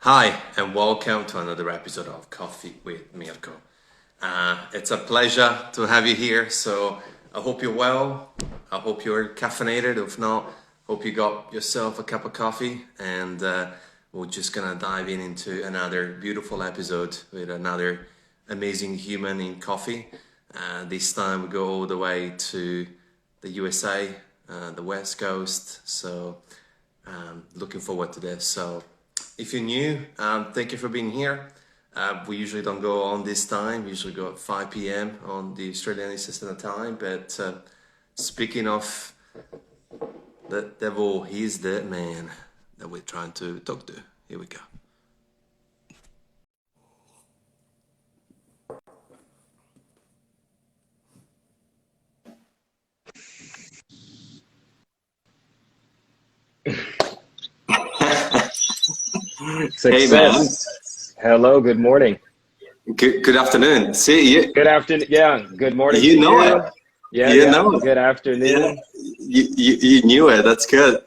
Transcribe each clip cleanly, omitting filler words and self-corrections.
Hi, and welcome to another episode of Coffee with Mirko. It's a pleasure to have you here. So I hope you're well. I hope you're caffeinated. If not, hope you got yourself a cup of coffee. And we're just gonna dive into another beautiful episode with another amazing human in coffee. This time we go all the way to the USA, the West Coast. So looking forward to this. So if you're new, thank you for being here. We usually don't go on this time, usually go at 5 p.m. on the Australian Eastern Time. But speaking of the devil, he's the man that we're trying to talk to. Here we go. Hey man, Success. Hello, good morning. good afternoon. See you. Good afternoon. Yeah, good morning to You know it. you. Yeah, You yeah. know it. Good Yeah, afternoon. you knew it. That's good.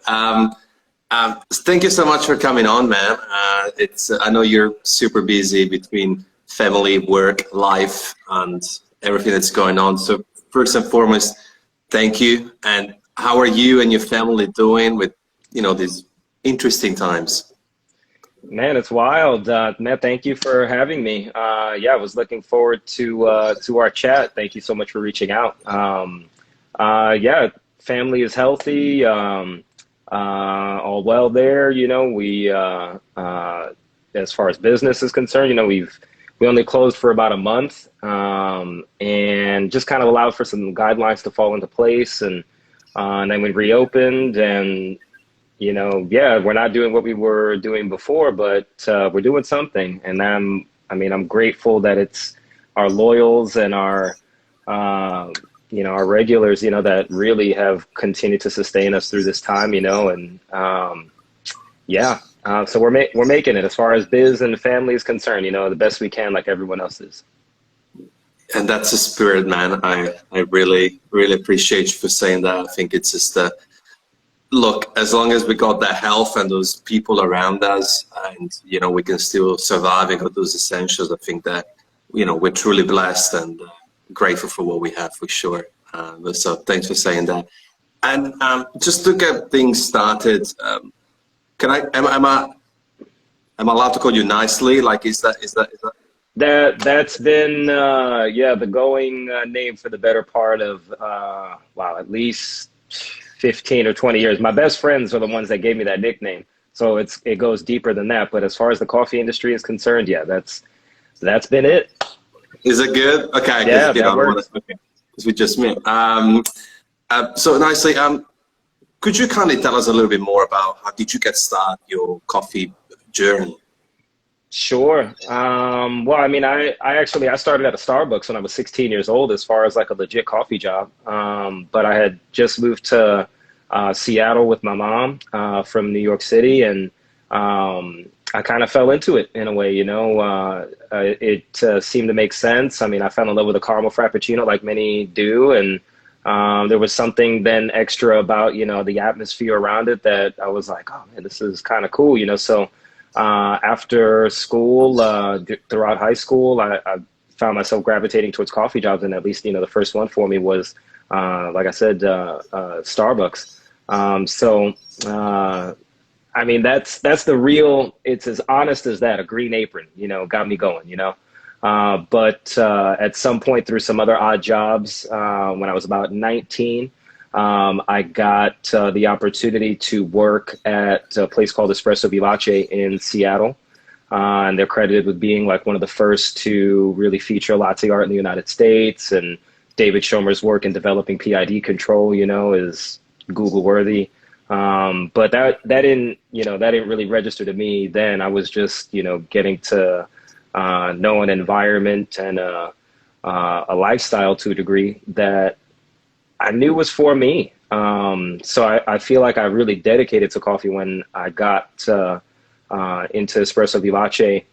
Thank you so much for coming on, man. It's I know you're super busy between family, work, life, and everything that's going on. So first and foremost, thank you. And how are you and your family doing with these interesting times? Man, it's wild. Matt, thank you for having me. Yeah, I was looking forward to our chat. Thank you so much for reaching out. Yeah, family is healthy. All well there. As far as business is concerned, we only closed for about a month, and just kind of allowed for some guidelines to fall into place, and then we reopened, and yeah, we're not doing what we were doing before, but we're doing something, and I'm grateful that it's our loyals and our regulars, that really have continued to sustain us through this time, and yeah, so we're making it as far as biz and family is concerned, the best we can, like everyone else is. And that's the spirit, man. I really, really appreciate you for saying that. I think it's just look, as long as we got that health and those people around us, and we can still survive and got those essentials, I think that we're truly blessed and grateful for what we have, for sure. So thanks for saying that. And just to get things started, can I am I allowed to call you Nicely? Like, is that? That's been yeah, the going name for the better part of wow, at least 15 or 20 years. My best friends are the ones that gave me that nickname. So it goes deeper than that. But as far as the coffee industry is concerned, yeah, that's been it. Is it good? Okay, Yeah, because that works. okay, because we just met. So Nicely, could you kindly tell us a little bit more about how did you get started your coffee journey? Sure. Well, I started at a Starbucks when I was 16 years old, as far as like a legit coffee job. But I had just moved to Seattle with my mom from New York City, and I kind of fell into it in a way. It seemed to make sense. I fell in love with a caramel frappuccino, like many do, and there was something then extra about the atmosphere around it that I was like, oh man, this is kind of cool. So. After school, throughout high school, I found myself gravitating towards coffee jobs, and at least the first one for me was, like I said, Starbucks. So that's the real. It's as honest as that. A green apron, got me going. But at some point, through some other odd jobs, when I was about 19. I got the opportunity to work at a place called Espresso Vivace in Seattle. And they're credited with being like one of the first to really feature latte art in the United States. And David Schomer's work in developing PID control, is Google worthy. But that didn't really register to me then. I was just, getting to know an environment and a lifestyle to a degree that I knew was for me. So I feel like I really dedicated to coffee when I got into Espresso Vivace.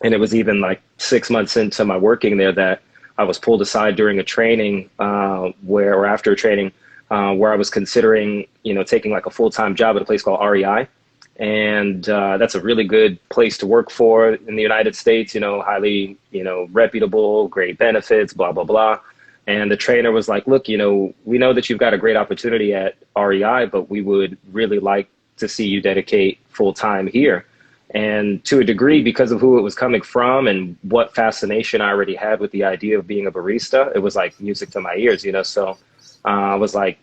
And it was even like 6 months into my working there that I was pulled aside during a training or after a training where I was considering, taking like a full-time job at a place called REI. And that's a really good place to work for in the United States, highly, reputable, great benefits, blah, blah, blah. And the trainer was like, look, we know that you've got a great opportunity at REI, but we would really like to see you dedicate full time here. And to a degree, because of who it was coming from and what fascination I already had with the idea of being a barista, it was like music to my ears. So I was like,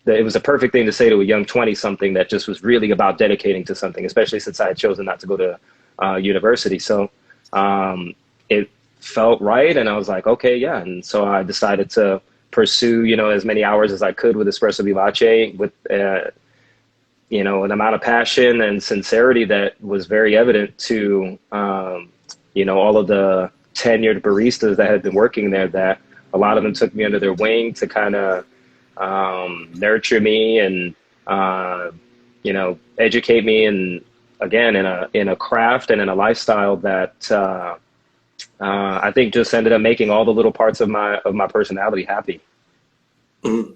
it was a perfect thing to say to a young 20 something that just was really about dedicating to something, especially since I had chosen not to go to university. So it felt right. And I was like, okay, yeah. And so I decided to pursue, as many hours as I could with Espresso Vivace with, an amount of passion and sincerity that was very evident to, all of the tenured baristas that had been working there, that a lot of them took me under their wing to kind of nurture me and, educate me, and again, in a craft and in a lifestyle that, I think just ended up making all the little parts of my personality happy. Mm-hmm.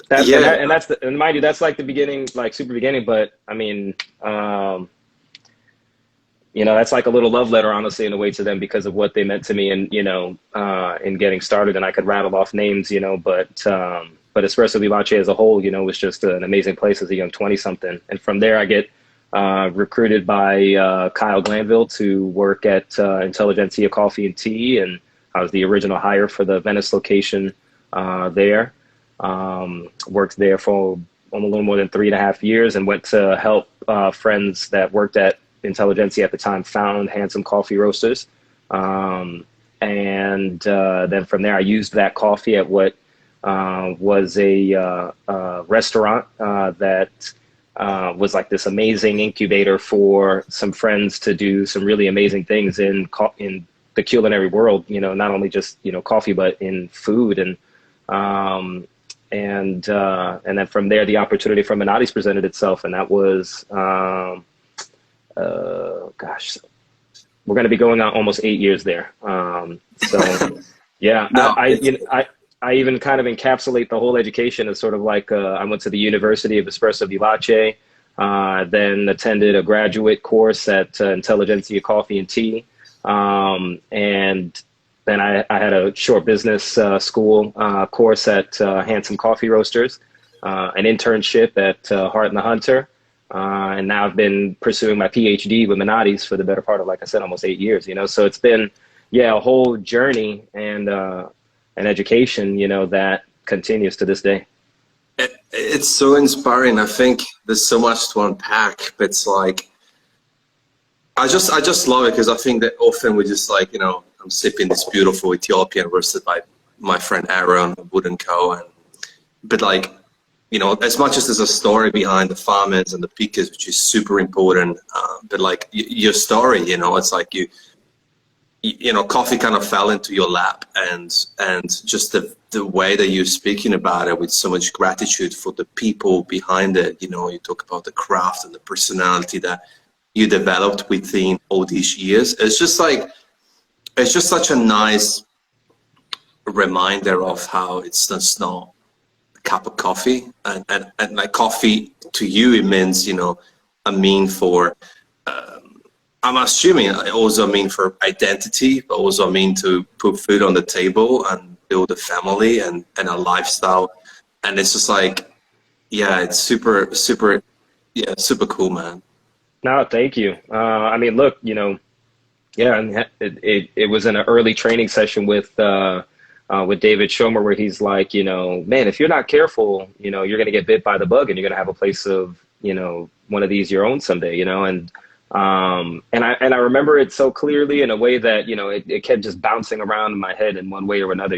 And mind you, that's like the beginning, like super beginning. But I mean, that's like a little love letter, honestly, in a way, to them, because of what they meant to me, and in getting started. And I could rattle off names, but Espresso Vivace as a whole, was just an amazing place as a young 20 something. And from there, I get recruited by Kyle Glanville to work at Intelligentsia Coffee and Tea, and I was the original hire for the Venice location there. Worked there for a little more than 3.5 years, and went to help friends that worked at Intelligentsia at the time found Handsome Coffee Roasters. And then from there, I used that coffee at what was a restaurant that was like this amazing incubator for some friends to do some really amazing things in the culinary world, not only just, coffee, but in food. And then from there, the opportunity from Minotti's presented itself, and that was, we're going to be going on almost 8 years there. So yeah, No, I even kind of encapsulate the whole education as sort of like, I went to the University of Espresso Vivace, then attended a graduate course at Intelligentsia Coffee and Tea, and then I had a short business school course at Handsome Coffee Roasters, an internship at Heart and the Hunter, and now I've been pursuing my PhD with Minotti's for the better part of, like I said, almost 8 years. So it's been, a whole journey and an education, that continues to this day. It's so inspiring. I think there's so much to unpack, but it's like, I just love it, because I think that often we just like, I'm sipping this beautiful Ethiopian roasted by my friend Aaron of Wood & Co. But like, as much as there's a story behind the farmers and the pickers, which is super important, but like your story, it's like coffee kind of fell into your lap, and just the way that you're speaking about it with so much gratitude for the people behind it. You talk about the craft and the personality that you developed within all these years. It's just such a nice reminder of how it's just not a cup of coffee, and like coffee to you, it means, a mean for, I'm assuming it also mean for identity, but also mean to put food on the table and build a family and a lifestyle. And it's just like, yeah, it's super, super, yeah, super cool, man. No, thank you. I mean, look, yeah, and it was in an early training session with David Schomer, where he's like, man, if you're not careful, you're going to get bit by the bug, and you're going to have a place of, one of these your own someday, and I remember it so clearly in a way that, it kept just bouncing around in my head in one way or another,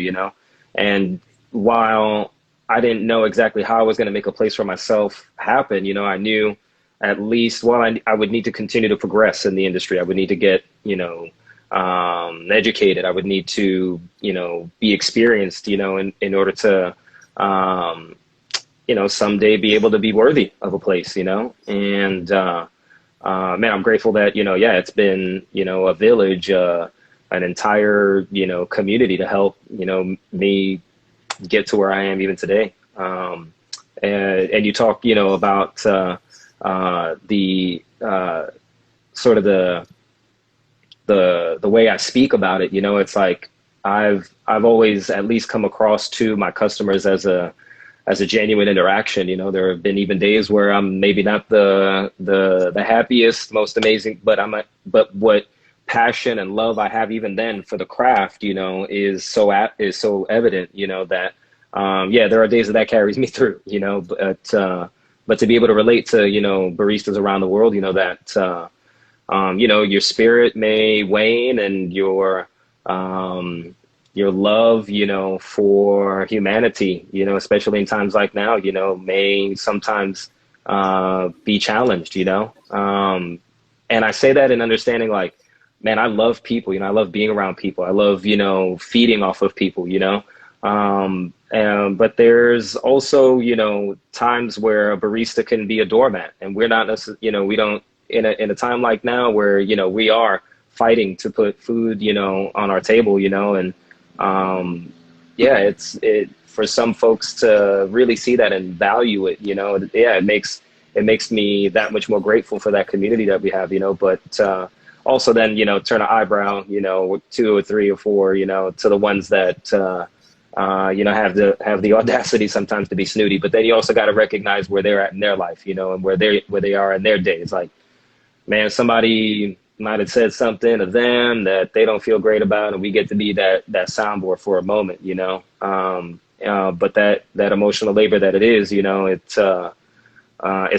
and while I didn't know exactly how I was going to make a place for myself happen, I knew at least, well, I would need to continue to progress in the industry. I would need to get, educated. I would need to, be experienced, in order to, someday be able to be worthy of a place, and, man, I'm grateful that, yeah, it's been, a village, an entire, community to help, me get to where I am even today. And you talk, about, the sort of the way I speak about it, it's like I've always at least come across to my customers as a genuine interaction. There have been even days where I'm maybe not the happiest, most amazing, but what passion and love I have even then for the craft, is so evident, that yeah, there are days that carries me through, but to be able to relate to, baristas around the world, that your spirit may wane and your love, for humanity, especially in times like now, may sometimes be challenged, and I say that in understanding, like, man, I love people, I love being around people. I love, feeding off of people, but there's also, times where a barista can be a doormat, and we're not necessarily, we don't, in a time like now where, we are fighting to put food, on our table, and yeah, it for some folks to really see that and value it, yeah, it makes me that much more grateful for that community that we have, but also then, turn an eyebrow, two or three or four, to the ones that have the audacity sometimes to be snooty. But then you also got to recognize where they're at in their life, and where they are in their days. Like, man, somebody might have said something to them that they don't feel great about, and we get to be that soundboard for a moment, but that emotional labor that it is, it's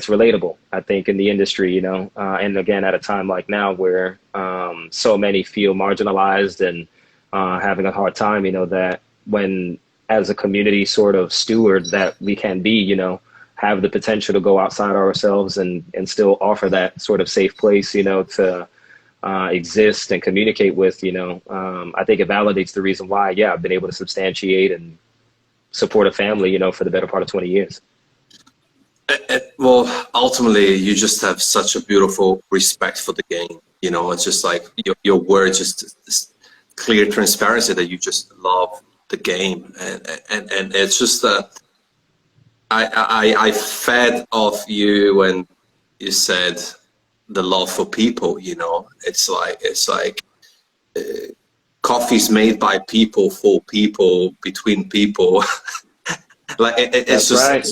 relatable, I think, in the industry, and again, at a time like now where so many feel marginalized and having a hard time, that when, as a community sort of steward that we can be, have the potential to go outside ourselves and still offer that sort of safe place, to exist and communicate with, I think it validates the reason why, yeah, I've been able to substantiate and support a family, for the better part of 20 years. Well, ultimately, you just have such a beautiful respect for the game. It's just like your words, just this clear transparency that you just love the game, and it's just I fed off you when you said the love for people. It's like coffee's made by people for people between people. Like That's right.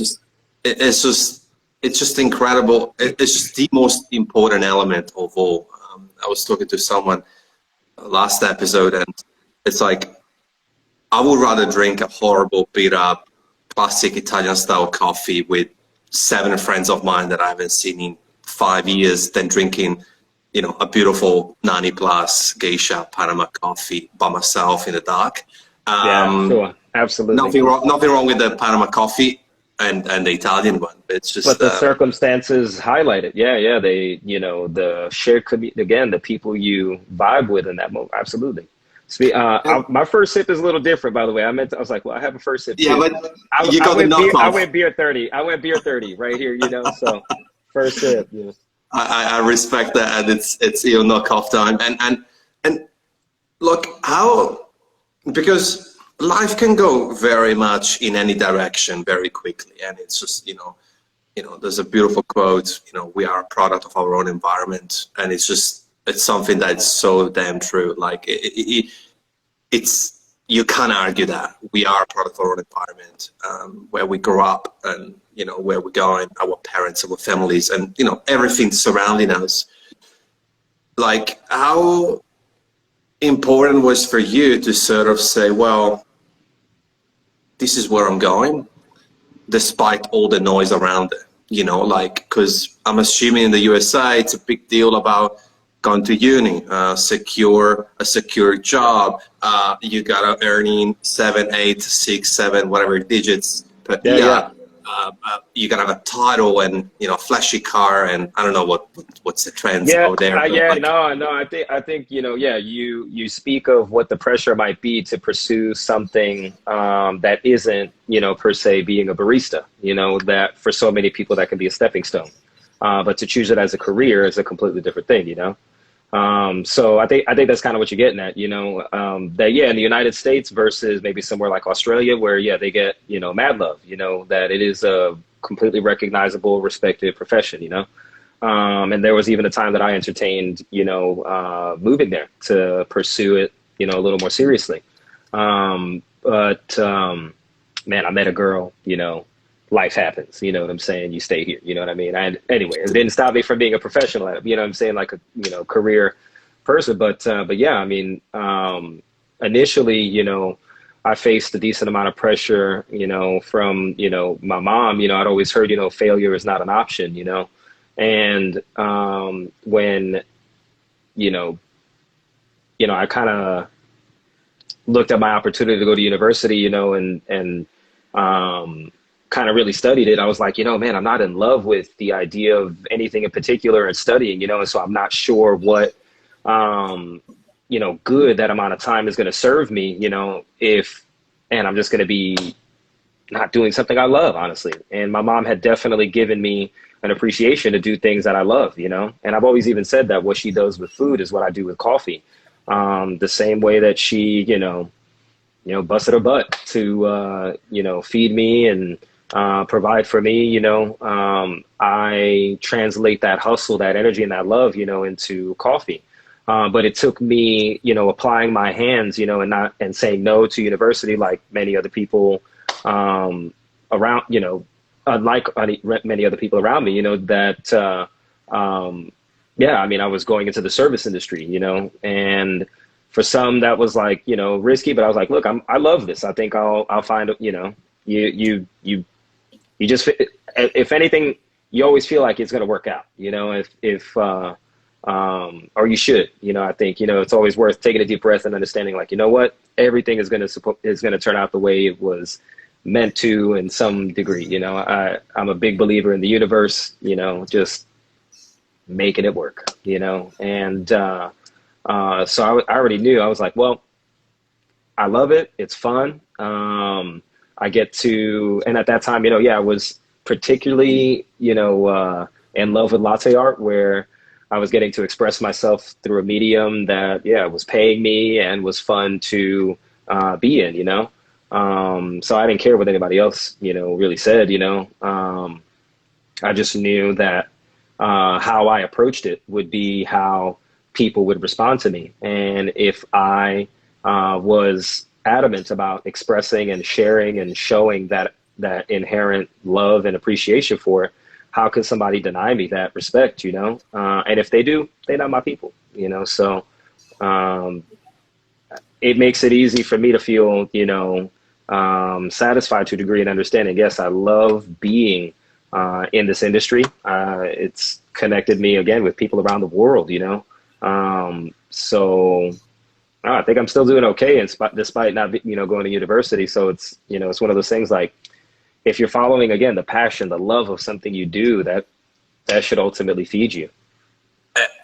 it's just incredible. It's just the most important element of all. I was talking to someone last episode, and it's like, I would rather drink a horrible beat up classic Italian style coffee with 7 friends of mine that I haven't seen in 5 years than drinking, a beautiful 90 plus geisha Panama coffee by myself in the dark. Yeah, sure. Absolutely. Nothing wrong with the Panama coffee and the Italian one. It's just, but the circumstances highlight it. Yeah. They, the shared community, again, the people you vibe with in that moment. Absolutely. My first sip is a little different, by the way. I was like, well, I have a first sip. Yeah, too. but you got the knockoff. I went beer 30. I went beer 30 right here, so first sip. Yeah. I respect that, and it's your knockoff time. And look, because life can go very much in any direction very quickly, and it's just, there's a beautiful quote, we are a product of our own environment, and it's something that's so damn true. Like, it's, you can't argue that we are a product of our own environment, where we grow up, and where we're going, our parents, our families, and everything surrounding us. Like, how important was for you to sort of say, well, this is where I'm going, despite all the noise around it, like, because I'm assuming in the USA, it's a big deal about going to uni, secure a secure job. You gotta earning 7, 8, 6, 7, whatever digits per year. Yeah. You gotta have a title and flashy car, and I don't know what's the trends out there. I think you speak of what the pressure might be to pursue something that isn't per se being a barista. That for so many people that can be a stepping stone, but to choose it as a career is a completely different thing. So I think that's kind of what you're getting at. That in the United States versus maybe somewhere like Australia, where they get mad love. That it is a completely recognizable, respected profession, and there was even a time that I entertained, moving there to pursue it, a little more seriously. But man, I met a girl, life happens, you know what I'm saying? You stay here, you know what I mean? Anyway, it didn't stop me from being a professional at it, you know what I'm saying? Like a, career person. But yeah, I mean, initially, I faced a decent amount of pressure, from, my mom. I'd always heard, failure is not an option, and when, you know, I kind of looked at my opportunity to go to university, and kind of really studied it. I was like, man, I'm not in love with the idea of anything in particular and studying, and so I'm not sure what, good that amount of time is going to serve me, and I'm just going to be not doing something I love, honestly. And my mom had definitely given me an appreciation to do things that I love, and I've always even said that what she does with food is what I do with coffee. The same way that she, busted her butt to, feed me and provide for me, I translate that hustle, that energy, and that love, into coffee. But it took me, applying my hands, and saying no to university, like many other people around, unlike many other people around me, that, yeah, I mean, I was going into the service industry, and for some that was like, risky, but I was like, look, I love this. I think I'll find, you just, if anything, you always feel like it's going to work out, or you should, I think, it's always worth taking a deep breath and understanding, like, what, everything is going to turn out the way it was meant to in some degree. I'm a big believer in the universe, just making it work, and so I already knew. I was like, well, I love it. It's fun. I get to, and at that time, I was particularly, in love with latte art, where I was getting to express myself through a medium that, was paying me and was fun to be in, so I didn't care what anybody else, really said, I just knew that how I approached it would be how people would respond to me. And if I was adamant about expressing and sharing and showing that inherent love and appreciation for it, how can somebody deny me that respect, and if they do, they're not my people, so it makes it easy for me to feel, satisfied to a degree and understanding, yes, I love being in this industry. It's connected me again with people around the world, so I think I'm still doing okay, and despite not, going to university. So it's, it's one of those things, like, if you're following, again, the passion, the love of something you do, that should ultimately feed you.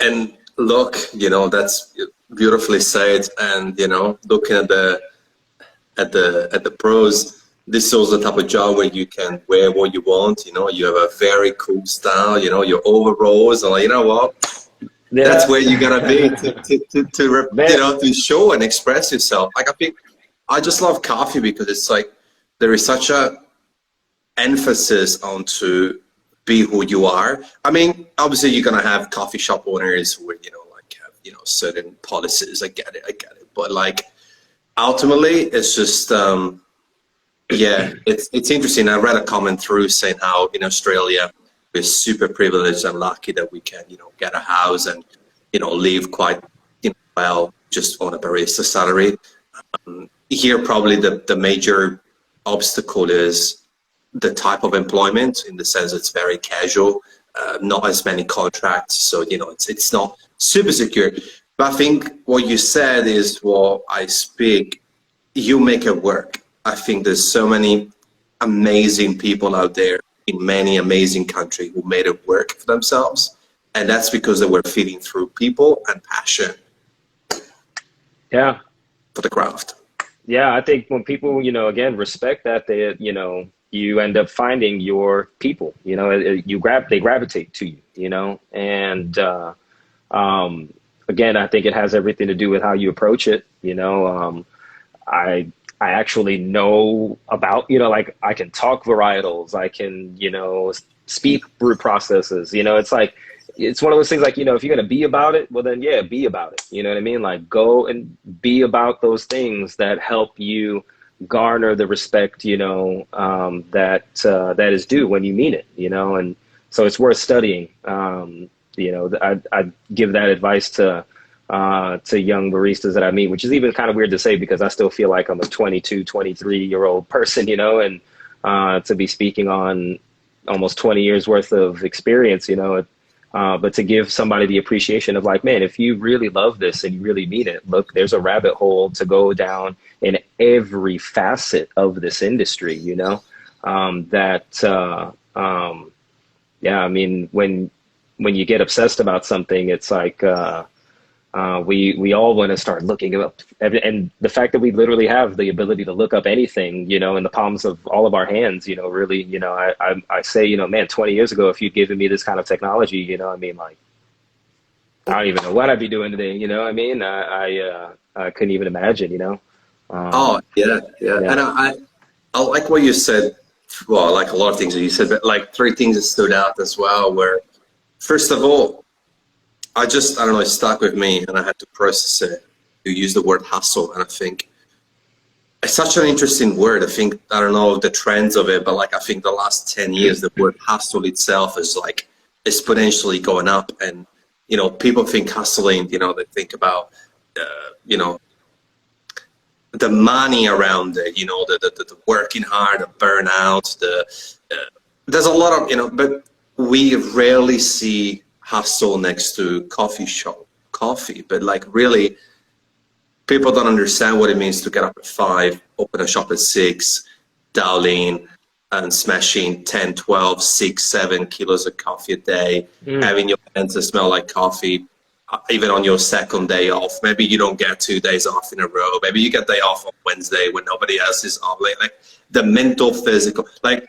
And look, that's beautifully said. And, looking at the pros, this is also the type of job where you can wear what you want. You have a very cool style, your overalls, and, you know what? Yeah. That's where you gotta be to show and express yourself. Like, I think I just love coffee because it's like there is such a emphasis on to be who you are. I mean, obviously you're gonna have coffee shop owners who, like have, certain policies. I get it. But like, ultimately, it's just, yeah, it's interesting. I read a comment through saying how in Australia we're super privileged and lucky that we can, get a house and, live quite, well, just on a barista salary. Here, probably the major obstacle is the type of employment, in the sense it's very casual, not as many contracts. So, it's not super secure. But I think what you said is what I speak. You make it work. I think there's so many amazing people out there in many amazing countries who made it work for themselves. And that's because they were feeding through people and passion. Yeah. For the craft. Yeah, I think when people, again, respect that, they, you end up finding your people, they gravitate to you, and again, I think it has everything to do with how you approach it. I I actually know about, like I can talk varietals, I can, speak brew processes. It's like, it's one of those things like, if you're going to be about it, well then, yeah, be about it. You know what I mean? Like go and be about those things that help you garner the respect, that is due when you mean it, and so it's worth studying. I give that advice to young baristas that I meet, which is even kind of weird to say because I still feel like I'm a 22, 23-year-old person, and to be speaking on almost 20 years worth of experience, but to give somebody the appreciation of like, man, if you really love this and you really mean it, look, there's a rabbit hole to go down in every facet of this industry, yeah, I mean, when you get obsessed about something, it's like, we all want to start looking up and the fact that we literally have the ability to look up anything, in the palms of all of our hands, really, I say, man, 20 years ago, if you'd given me this kind of technology, I mean, like, I don't even know what I'd be doing today. I mean, I couldn't even imagine, Oh, yeah, yeah. yeah. And I like what you said. Well, I like a lot of things that you said, but like three things that stood out as well were, first of all, I don't know, it stuck with me and I had to process it. You use the word hustle, and I think it's such an interesting word. I think, I don't know the trends of it, but like I think the last 10 years, the word hustle itself is like exponentially going up. And, people think hustling, they think about, you know, the money around it, the working hard, the burnout, there's a lot of, but we rarely see hustle next to coffee, but like really people don't understand what it means to get up at 5, open a shop at 6, dial in and smashing 10, 12, 6, 7 kilos of coffee a day, Mm. having your hands that smell like coffee, even on your second day off. Maybe you don't get 2 days off in a row. Maybe you get day off on Wednesday when nobody else is off. Like the mental, physical, like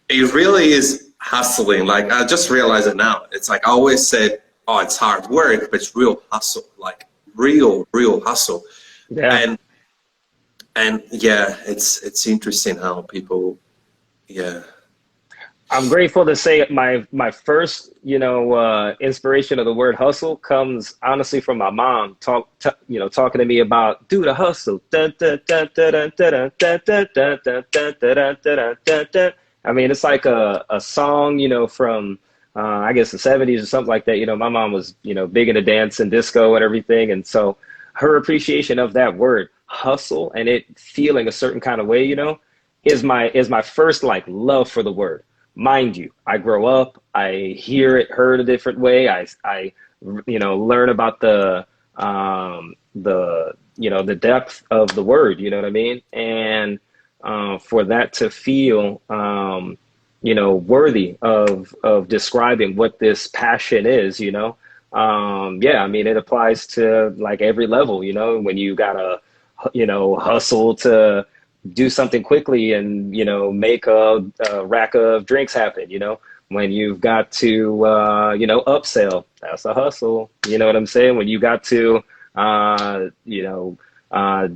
it really is hustling. Like I just realized it now. It's like I always said, oh, it's hard work, but it's real hustle, like real hustle. Yeah. And yeah, it's interesting how people, yeah. I'm grateful to say my first, inspiration of the word hustle comes honestly from my mom talking to me about do the hustle. I mean, it's like a song, from I guess the 70s or something like that. My mom was, big into dance and disco and everything. And so her appreciation of that word hustle and it feeling a certain kind of way, is my first like love for the word. Mind you, I grow up, I heard a different way. I learn about the depth of the word, you know what I mean? And for that to feel, worthy of describing what this passion is, yeah, I mean, it applies to like every level, when you gotta, hustle to do something quickly and, make a rack of drinks happen, when you've got to, upsell, that's a hustle. You know what I'm saying? When you got to,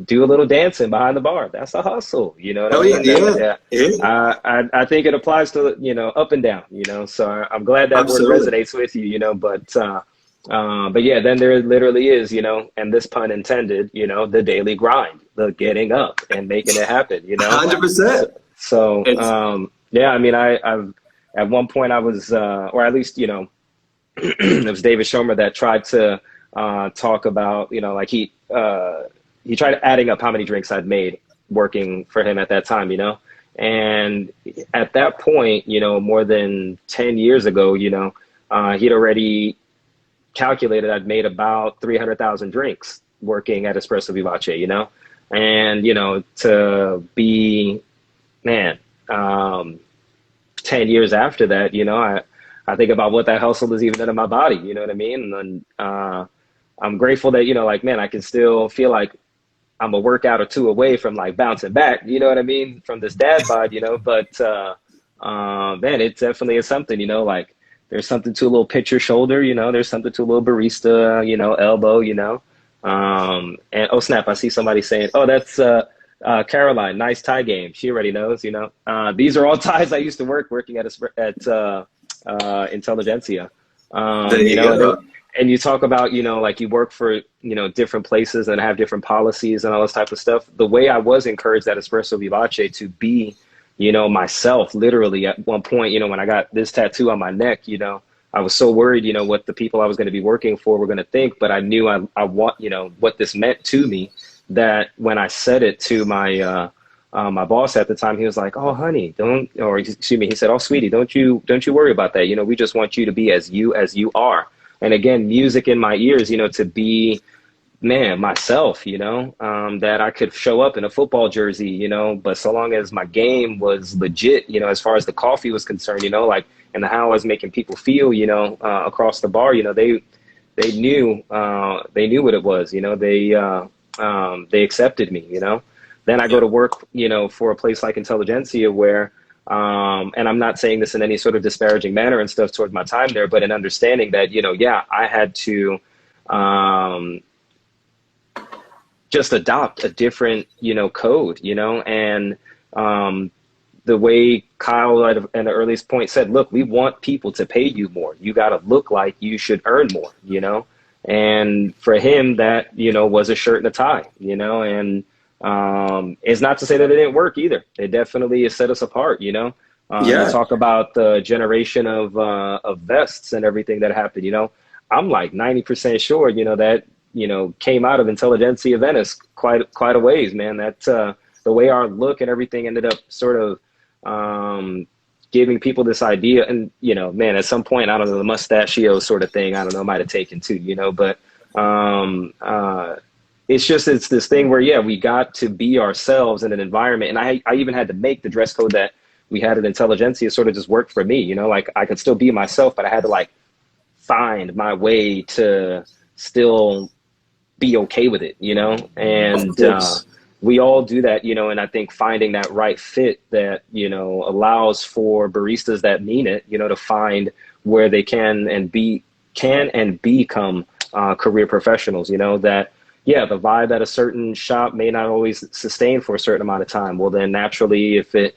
do a little dancing behind the bar, that's a hustle. You know what I Oh yeah, mean? yeah, Yeah. yeah, I think it applies to, up and down, so I'm glad that word absolutely. resonates with you, but yeah, then there literally is, and this pun intended, the daily grind, the getting up and making it happen, 100%. so It's yeah, I mean, I've at one point I was, or at least, it was David Schomer that tried to talk about, like he tried adding up how many drinks I'd made working for him at that time, and at that point, more than 10 years ago, he'd already calculated I'd made about 300,000 drinks working at Espresso Vivace, and, to be, man, 10 years after that, I think about what that hustle has even done in my body, you know what I mean? And I'm grateful that, like, man, I can still feel like I'm a workout or two away from like bouncing back, you know what I mean? From this dad bod, but man, it definitely is something, like there's something to a little pitcher shoulder, there's something to a little barista, elbow, and oh snap, I see somebody saying, oh, that's Caroline, nice tie game. She already knows, you know. These are all ties I used to working at Intelligentsia. There You you know, and go. and you talk about, you know, like you work for, you know, different places and have different policies and all this type of stuff. The way I was encouraged at Espresso Vivace to be, you know, myself, literally at one point, you know, when I got this tattoo on my neck, you know, I was so worried, you know, what the people I was going to be working for were going to think, but I knew I want, you know, what this meant to me, that when I said it to my boss at the time, he was like, "Oh, honey, don't," or excuse me, he said, "Oh, sweetie, don't you worry about that. You know, we just want you to be as you are." And again, music in my ears, you know, to be, man, myself, you know, that I could show up in a football jersey, you know, but so long as my game was legit, you know, as far as the coffee was concerned, you know, like, and how I was making people feel, you know, across the bar, you know, they knew what it was, you know, they accepted me, you know. Then I go Yeah. to work, you know, for a place like Intelligentsia where, and I'm not saying this in any sort of disparaging manner and stuff towards my time there, but in understanding that, you know, yeah, I had to, um, just adopt a different, you know, code, you know, and um, the way Kyle at the earliest point said, look, we want people to pay you more. You got to look like you should earn more, you know, and for him that, you know, was a shirt and a tie, you know, and it's not to say that it didn't work either. It definitely set us apart, you know. You Yeah. talk about the generation of vests and everything that happened, you know. I'm like 90% sure, you know, that, you know, came out of Intelligentsia Venice quite a ways, man. That the way our look and everything ended up sort of giving people this idea, and you know, man, at some point, I don't know, the mustachio sort of thing, I don't know, might have taken too, you know, but um, uh, it's this thing where yeah, we got to be ourselves in an environment, and I even had to make the dress code that we had at Intelligentsia sort of just work for me, you know, like I could still be myself, but I had to like find my way to still be okay with it, you know? Of And course. we all do that, you know, and I think finding that right fit that, you know, allows for baristas that mean it, you know, to find where they can and become career professionals, you know, that, yeah, the vibe at a certain shop may not always sustain for a certain amount of time. Well, then naturally, if it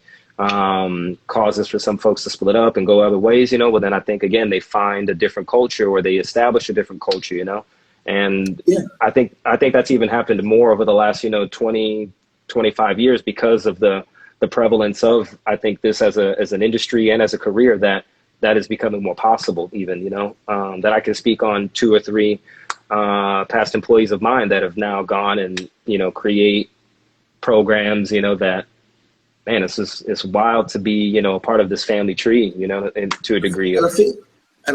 causes for some folks to split up and go other ways, you know, well, then I think, again, they find a different culture or they establish a different culture, you know? And Yeah. I think that's even happened more over the last, you know, 20, 25 years because of the prevalence of, I think, this as an industry and as a career that is becoming more possible even, you know, that I can speak on two or three past employees of mine that have now gone and, you know, create programs, you know, that, man, it's wild to be, you know, a part of this family tree, you know, and to a degree And of,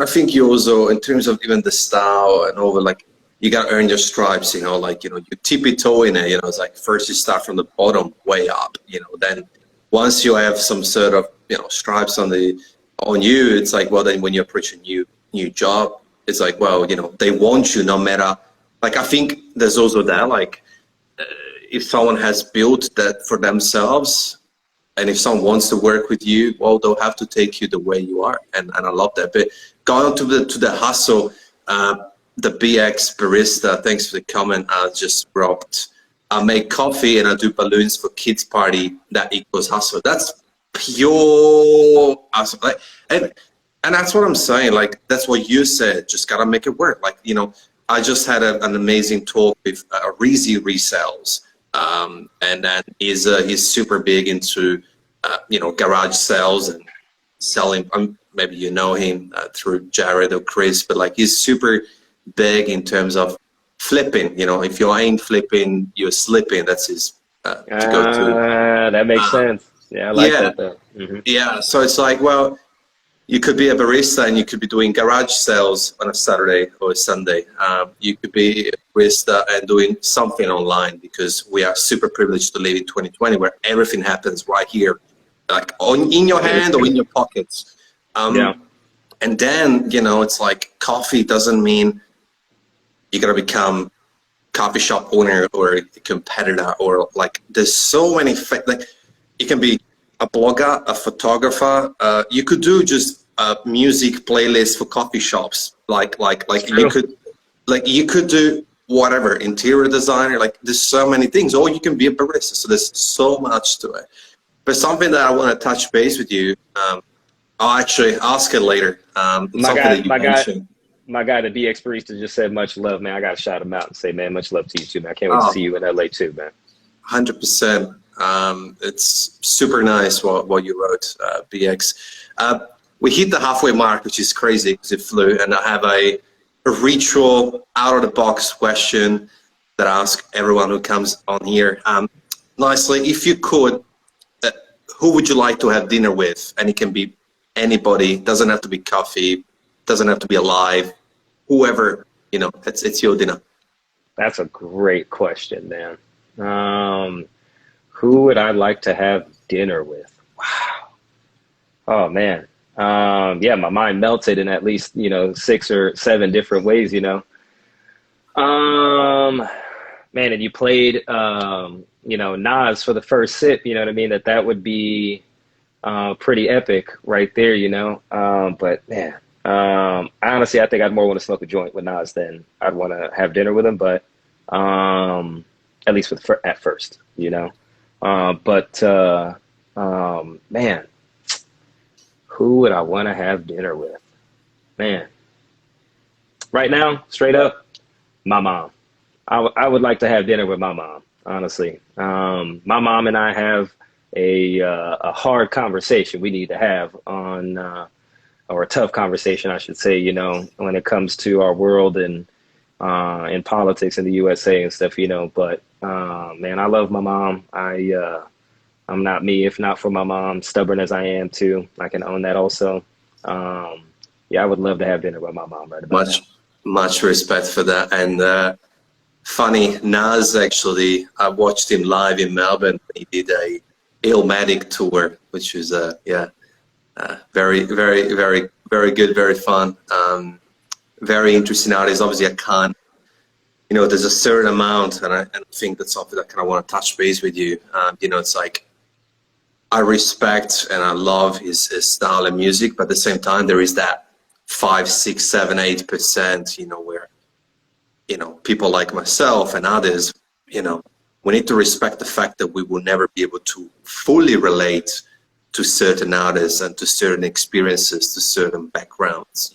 I think you also, in terms of even the style and over, like you got to earn your stripes, you know, like, you know, you tip your toe in it, you know, it's like first you start from the bottom way up, you know, then once you have some sort of, you know, stripes on you, it's like, well, then when you approach a new job, it's like, well, you know, they want you no matter, like, I think there's also that, like, if someone has built that for themselves, and if someone wants to work with you, well, they'll have to take you the way you are, and I love that. But going on to the hustle, the BX barista. Thanks for the comment. I just wrote. I make coffee and I do balloons for kids party. That equals hustle. That's pure hustle. Like, and that's what I'm saying. Like that's what you said. Just gotta make it work. Like you know, I just had an amazing talk with Reezy Resells, and then he's super big into you know garage sales and selling. Maybe you know him through Jared or Chris, but like he's super big in terms of flipping. You know, if you ain't flipping, you're slipping. That's his to go to. that makes Uh, sense. Yeah, I like yeah, that though. Hmm. yeah. So it's like, well, you could be a barista and you could be doing garage sales on a Saturday or a Sunday. You could be a barista and doing something online because we are super privileged to live in 2020 where everything happens right here, like in your hand or in your pockets. Yeah. And then, you know, it's like coffee doesn't mean you got to become coffee shop owner or a competitor or like there's so many like you can be a blogger, a photographer. You could do just a music playlist for coffee shops. Like It's you true. could like you could do. whatever, interior designer, like there's so many things, or you can be a barista. So there's so much to it. But something that I want to touch base with you, I'll actually ask it later. It's My something guy, that you my guy, mentioned. my guy, the BX Barista just said much love, man. I got to shout him out and say, man, much love to you too, man. I can't wait to see Oh, you in LA too, man. 100%. It's super nice what you wrote, BX. We hit the halfway mark, which is crazy because it flew, and I have a ritual out of the box question that I ask everyone who comes on here. Nicely, if you could, uh, who would you like to have dinner with? And it can be anybody, doesn't have to be coffee, doesn't have to be alive, whoever, it's your dinner. That's a great question, man. Um, who would I like to have dinner with? Wow. Oh man. Yeah, my mind melted in at least, 6 or 7 different ways. Um, Man, and you played, Nas for the first sip, you know what I mean? That would be pretty epic right there. But man, honestly, I think I'd more want to smoke a joint with Nas than I'd want to have dinner with him. But at least at first. But man, who would I want to have dinner with? Man, right now, straight up, my mom. I would like to have dinner with my mom, honestly. My mom and I have a hard conversation we need to have or a tough conversation, I should say, when it comes to our world and in politics in the USA and stuff. But man, I love my mom. I'm not me if not for my mom, stubborn as I am too. I can own that also. Um, yeah, I would love to have dinner with my mom right about now. Much, much respect for that. And funny, Nas actually, I watched him live in Melbourne. He did a Illmatic tour, which was very, very, very, very good, very fun. Very interesting artist. Obviously, I can't. There's a certain amount, and I think that's something that I kind of want to touch base with you. It's like I respect and I love his style of music, but at the same time, there is that 5, 6, 7, 8%, where people like myself and others, we need to respect the fact that we will never be able to fully relate to certain artists and to certain experiences, to certain backgrounds.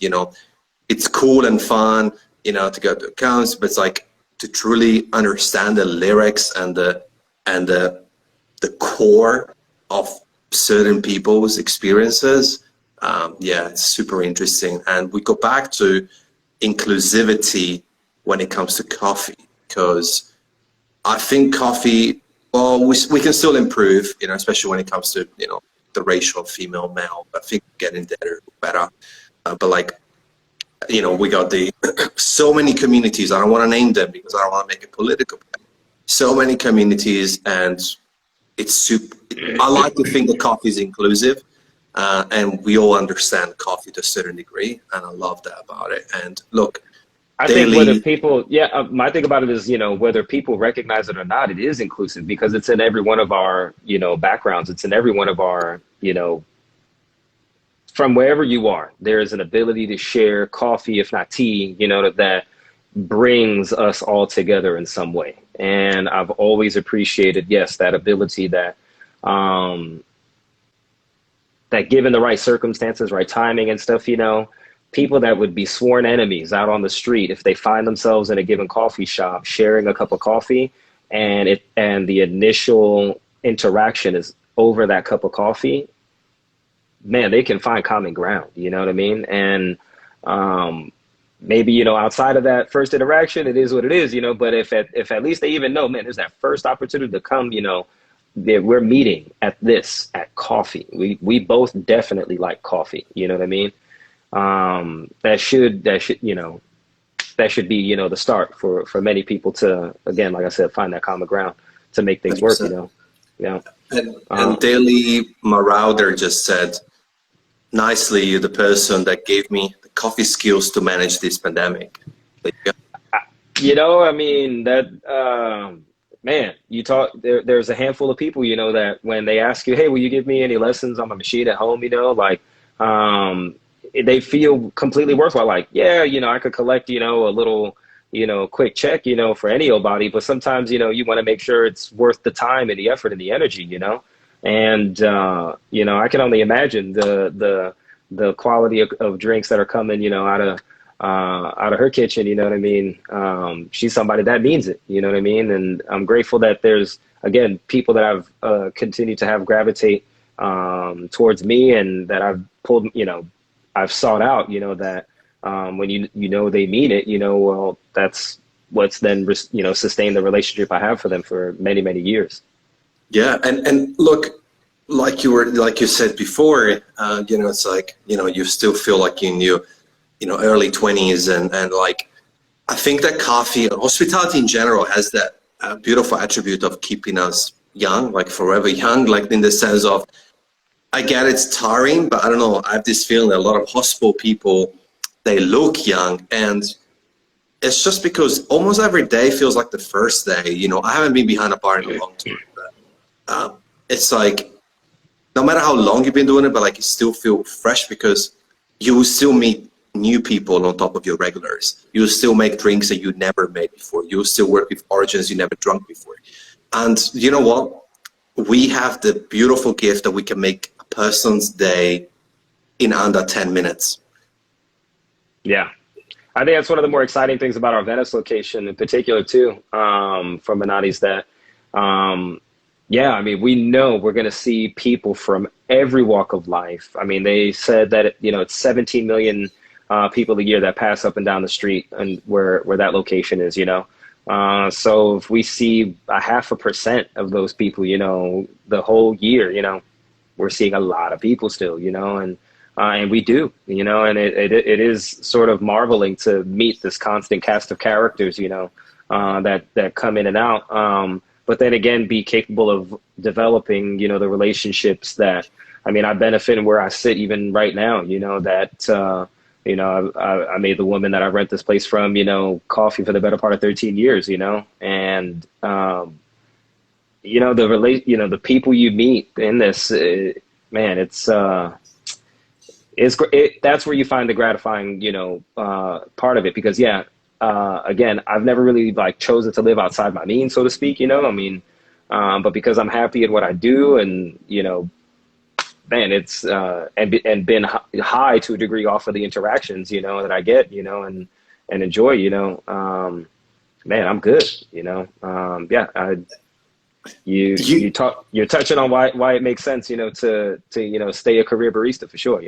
It's cool and fun, to go to accounts, but it's like to truly understand the lyrics and the core of certain people's experiences. Yeah, it's super interesting. And we go back to inclusivity when it comes to coffee, because I think coffee, well, we can still improve, especially when it comes to, the ratio of female, male. I think getting better. But like, we got so many communities. I don't want to name them because I don't want to make it political. So many communities, and it's super. I like to think that coffee is inclusive, and we all understand coffee to a certain degree, and I love that about it. And look, I think whether daily, people, yeah, my thing about it is, whether people recognize it or not, it is inclusive because it's in every one of our, backgrounds. It's in every one of our, from wherever you are, there is an ability to share coffee, if not tea, that brings us all together in some way. And I've always appreciated, yes, that ability um, that given the right circumstances, right timing and stuff, people that would be sworn enemies out on the street, if they find themselves in a given coffee shop sharing a cup of coffee and the initial interaction is over that cup of coffee, man, they can find common ground, you know what I mean? And maybe, outside of that first interaction, it is what it is, but if at least they even know, man, there's that first opportunity to come, that we're meeting at coffee. We both definitely like coffee, you know what I mean? That should be, the start for many people to, again, like I said, find that common ground to make things work, 100%. Yeah. And Daily Marauder just said, nicely, you're the person that gave me the coffee skills to manage this pandemic. There you go. I mean, man, there's a handful of people, that when they ask you, hey, will you give me any lessons on my machine at home, like, they feel completely worthwhile. Like, yeah, I could collect, a little, a quick check, for any old body, but sometimes, you want to make sure it's worth the time and the effort and the energy, and, I can only imagine the quality of drinks that are coming, out of her kitchen, you know what I mean? She's somebody that means it, you know what I mean? And I'm grateful that there's, again, people that I've continued to have gravitate towards me, and that I've pulled, I've sought out, that when they mean it, well, that's what's then, sustained the relationship I have for them for many, many years. Yeah, and look, like you said before, it's like, you still feel like in your, early 20s, and like, I think that coffee, hospitality in general, has that beautiful attribute of keeping us young, like forever young, like in the sense of, I get it's tiring, but I don't know, I have this feeling that a lot of hospital people, they look young, and it's just because almost every day feels like the first day. I haven't been behind a bar in a long time, but it's like, no matter how long you've been doing it, but like you still feel fresh, because you will still meet new people on top of your regulars. You will still make drinks that you never made before. You will still work with origins you never drunk before. And you know what? We have the beautiful gift that we can make a person's day in under 10 minutes. Yeah. I think that's one of the more exciting things about our Venice location in particular too, from Manati's, that, yeah, I mean, we know we're going to see people from every walk of life. I mean, they said that, it's 17 million people a year that pass up and down the street, and where that location is, so if we see a 0.5% of those people, the whole year, we're seeing a lot of people still, and we do, and it is sort of marveling to meet this constant cast of characters, that come in and out. But then again, be capable of developing, the relationships that, I mean, I benefit in where I sit even right now, that, I made the woman that I rent this place from, coffee for the better part of 13 years, and, the people you meet in this, man, that's where you find the gratifying, part of it, because again, I've never really like chosen to live outside my means, so to speak, I mean, but because I'm happy at what I do, and, man, it's, and been high to a degree off of the interactions, that I get, and enjoy, man, I'm good, yeah, you're touching on why it makes sense, to stay a career barista for sure,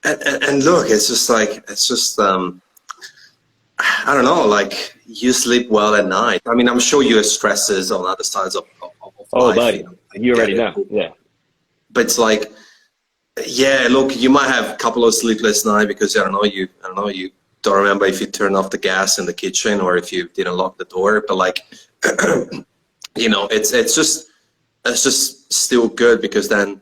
And look, it's just, I don't know, like, you sleep well at night. I mean, I'm sure you have stresses on other sides of oh, life. buddy, you already know, yeah. But it's like, yeah, look, you might have a couple of sleepless nights because you don't remember if you turned off the gas in the kitchen or if you didn't lock the door. But like, it's just still good, because then,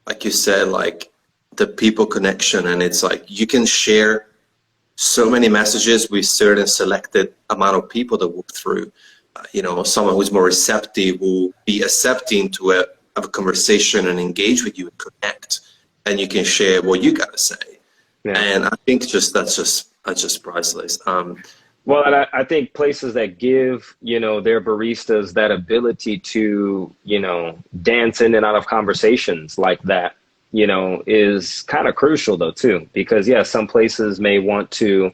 like you said, like the people connection, and it's like you can share so many messages with certain selected amount of people that walk through. Someone who's more receptive will be accepting to have a conversation and engage with you and connect, and you can share what you got to say. Yeah. And I think that's just priceless. Well, and I think places that give, their baristas that ability to, dance in and out of conversations like that, is kind of crucial though too, because some places may want to,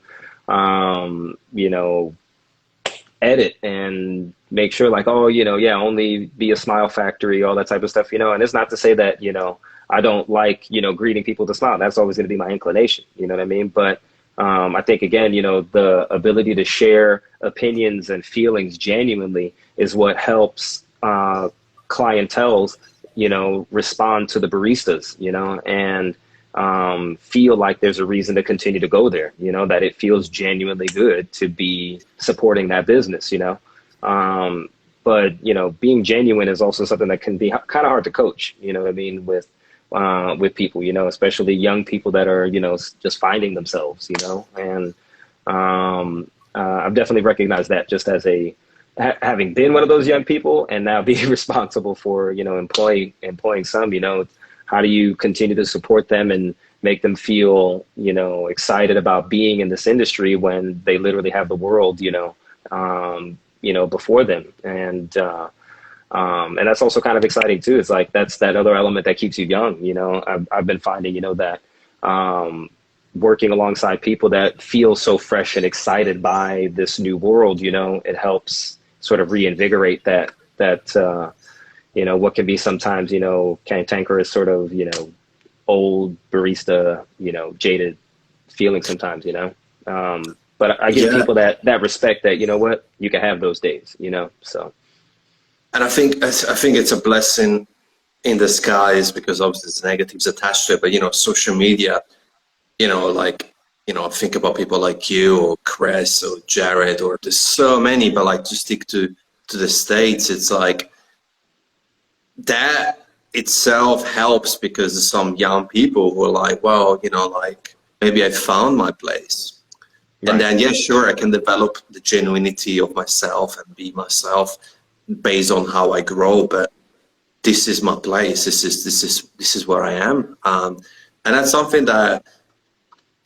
edit and make sure like, oh, only be a smile factory, all that type of stuff, and it's not to say that, I don't like, greeting people to smile. That's always going to be my inclination, you know what I mean? But I think, again, the ability to share opinions and feelings genuinely is what helps clientels, respond to the baristas, and feel like there's a reason to continue to go there, that it feels genuinely good to be supporting that business, but, being genuine is also something that can be kind of hard to coach, what I mean, with people, especially young people that are, just finding themselves, and I've definitely recognized that just as having been one of those young people and now being responsible for, employing some, how do you continue to support them and make them feel, excited about being in this industry when they literally have the world, before them. And that's also kind of exciting too. It's like, that's that other element that keeps you young. I've been finding, that, working alongside people that feel so fresh and excited by this new world, it helps sort of reinvigorate that, what can be sometimes, cantankerous sort of, old barista, jaded feeling sometimes, but I give people that respect that, what, you can have those days, so. And I think it's a blessing in disguise, because obviously there's negatives attached to it, but, social media, think about people like you or Chris or Jared, or there's so many, but like, to stick to the States, it's like that itself helps, because there's some young people who are like, well, maybe I found my place. Right. And then, yeah, sure, I can develop the genuinity of myself and be myself based on how I grow, but this is my place. This is where I am. And that's something that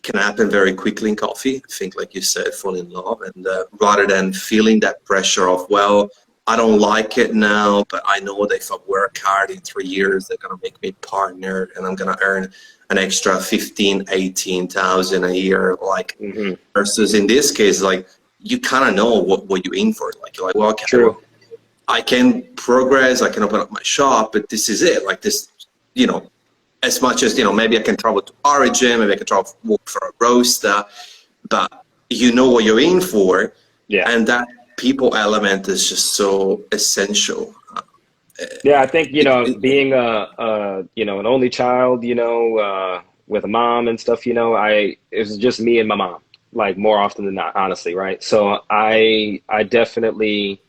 can happen very quickly in coffee. I think, like you said, fall in love, and rather than feeling that pressure of, well, I don't like it now, but I know that if I work hard in 3 years, they're going to make me partner and I'm going to earn an extra 15, 18,000 a year. Like, versus in this case, like, you kind of know what you're in for. Like, you're like, well, okay, I can progress, I can open up my shop, but this is it. Like this, as much as, maybe I can travel to Origin, maybe I can travel work for a roaster, but you know what you're in for. Yeah. And that people element is just so essential. Yeah, I think, being an only child, with a mom and stuff, it was just me and my mom, like, more often than not, honestly, right? So I definitely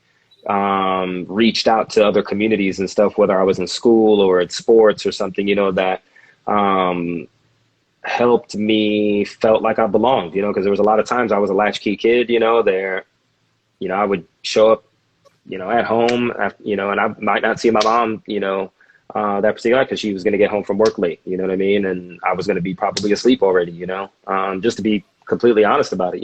reached out to other communities and stuff, whether I was in school or at sports or something, that helped me, felt like I belonged, because there was a lot of times I was a latchkey kid, I would show up, at home, and I might not see my mom, that particular night, because she was going to get home from work late, you know what I mean? And I was going to be probably asleep already, just to be completely honest about it,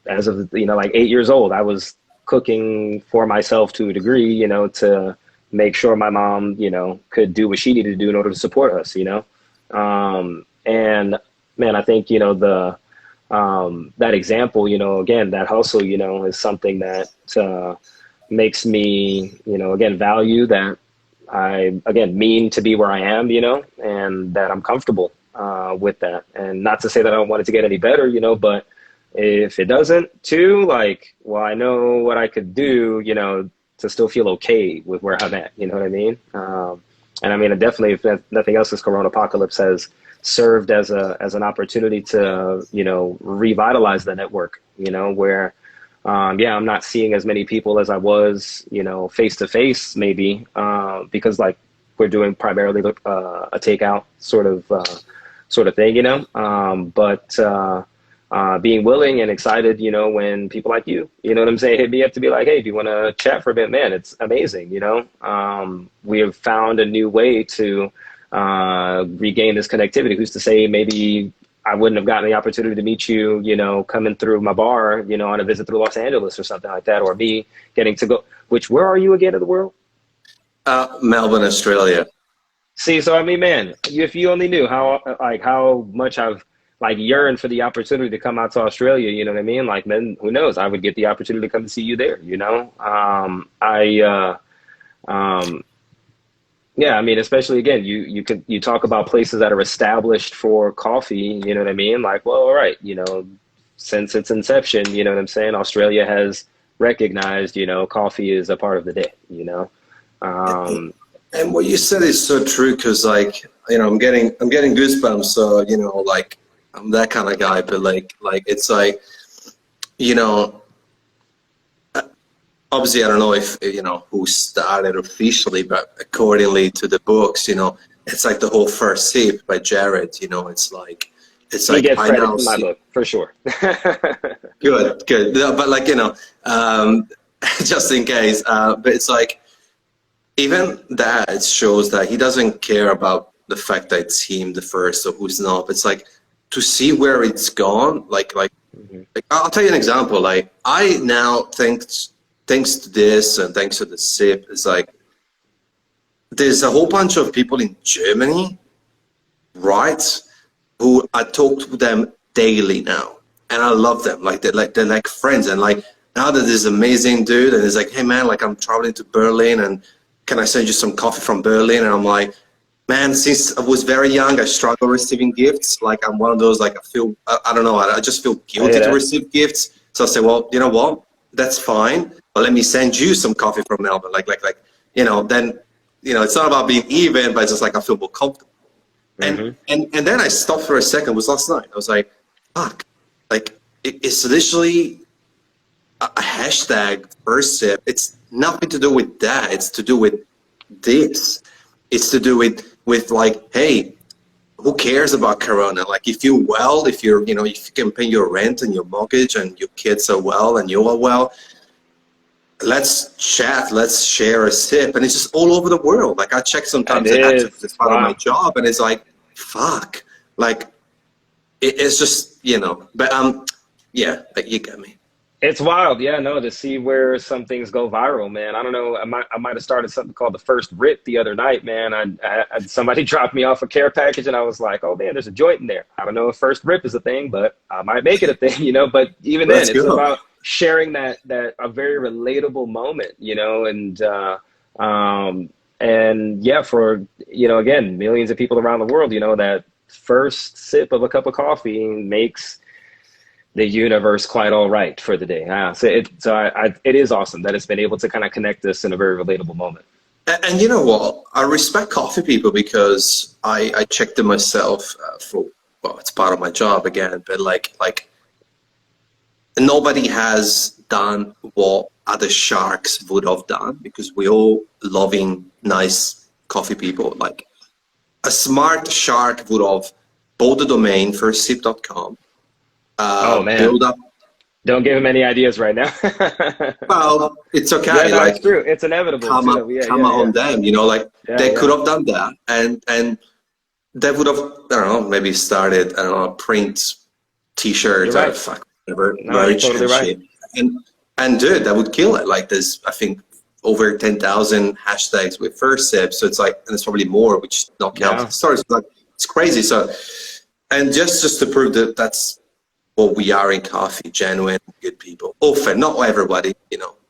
as of, like 8 years old, I was cooking for myself to a degree, to make sure my mom, could do what she needed to do in order to support us, and man, I think, that example, again, that hustle, is something that makes me, again, value that I, again, mean to be where I am, and that I'm comfortable with that. And not to say that I don't want it to get any better, but if it doesn't too, like, well, I know what I could do, to still feel okay with where I'm at, you know what I mean? And I mean, definitely, if nothing else, this Corona apocalypse has served as an opportunity to, revitalize the network, where, I'm not seeing as many people as I was, face to face, maybe, because, like, we're doing primarily a takeout sort of thing, but being willing and excited, when people like you know what I'm saying, hit me up to be like, hey, do you want to chat for a bit? Man, it's amazing. We have found a new way to regain this connectivity. Who's to say maybe I wouldn't have gotten the opportunity to meet you, coming through my bar, on a visit through Los Angeles or something like that, or me getting to go, where are you again in the world? Melbourne, Australia. See, so I mean, man, if you only knew how much I've yearned for the opportunity to come out to Australia, you know what I mean? Like, then who knows? I would get the opportunity to come to see you there, yeah, I mean, especially again, you talk about places that are established for coffee, you know what I mean? Like, well, all right, since its inception, you know what I'm saying? Australia has recognized, coffee is a part of the day, And what you said is so true, because I'm getting goosebumps. So, like, I'm that kind of guy, but like it's like, obviously I don't know if, who started officially, but accordingly to the books, it's like the whole first sip by Jared, it's like he gets credit in my book for sure. Good. But like, just in case, but it's like, even that, it shows that he doesn't care about the fact that it's him the first or who's not. It's like to see where it's gone. Like I'll tell you an example. Like I now thanks to this and thanks to the sip, it's like there's a whole bunch of people in Germany, right, who I talk to them daily now, and I love them. Like they're like friends, and like now that this amazing dude, and he's like, hey man, like I'm traveling to Berlin, and can I send you some coffee from Berlin? And I'm like, man, since I was very young, I struggle receiving gifts. Like I'm one of those, like I don't know, I just feel guilty to receive gifts. So I say, well, you know what? That's fine. But let me send you some coffee from Melbourne. Like, then, it's not about being even, but it's just like I feel more comfortable. And then I stopped for a second. It was last night. I was like, fuck. Like it's literally a hashtag first sip. It's nothing to do with that. It's to do with this. It's to do with like, hey, who cares about Corona? Like if you're well, if you can pay your rent and your mortgage and your kids are well and you are well, let's chat, let's share a sip. And it's just all over the world. Like I check sometimes it's part of my job, and it's like, fuck. Like it's just, but yeah, like you get me. It's wild, yeah, no, to see where some things go viral, man. I don't know, I might have started something called the First Rip the other night, man. Somebody dropped me off a care package, and I was like, oh man, there's a joint in there. I don't know if First Rip is a thing, but I might make it a thing, But even then, it's about sharing that a very relatable moment, and yeah, for again, millions of people around the world, that first sip of a cup of coffee makes the universe quite all right for the day. So it is awesome that it's been able to kind of connect us in a very relatable moment. And you know what? I respect coffee people because I check them myself it's part of my job again, but like nobody has done what other sharks would have done, because we all loving nice coffee people. Like a smart shark would have bought the domain firstsip.com. Oh man! Build up. Don't give him any ideas right now. Well, it's okay. Yeah, no, it's true. It's inevitable. Karma on them. They could have done that, and they would have, I don't know, maybe started, I don't know, print T-shirts or whatever, merch and shit. And dude, that would kill it. Like there's, I think, over 10,000 hashtags with first sip. So it's like, and there's probably more, which not counting the stars. Like it's crazy. So, and just to prove that that's what we are in coffee, genuine, good people. Often, not everybody,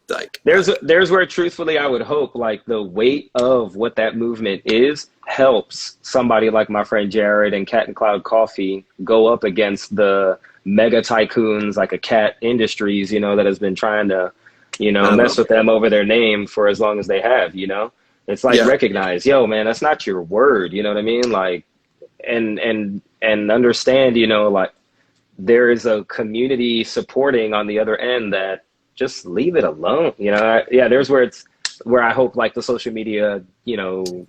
like. There's where truthfully I would hope like the weight of what that movement is helps somebody like my friend Jared and Cat and Cloud Coffee go up against the mega tycoons like a Cat Industries, that has been trying to, mess with them over their name for as long as they have, It's like recognize, yo, man, that's not your word, you know what I mean? Like, and understand, like there is a community supporting on the other end that just leave it alone, there's where I hope like the social media,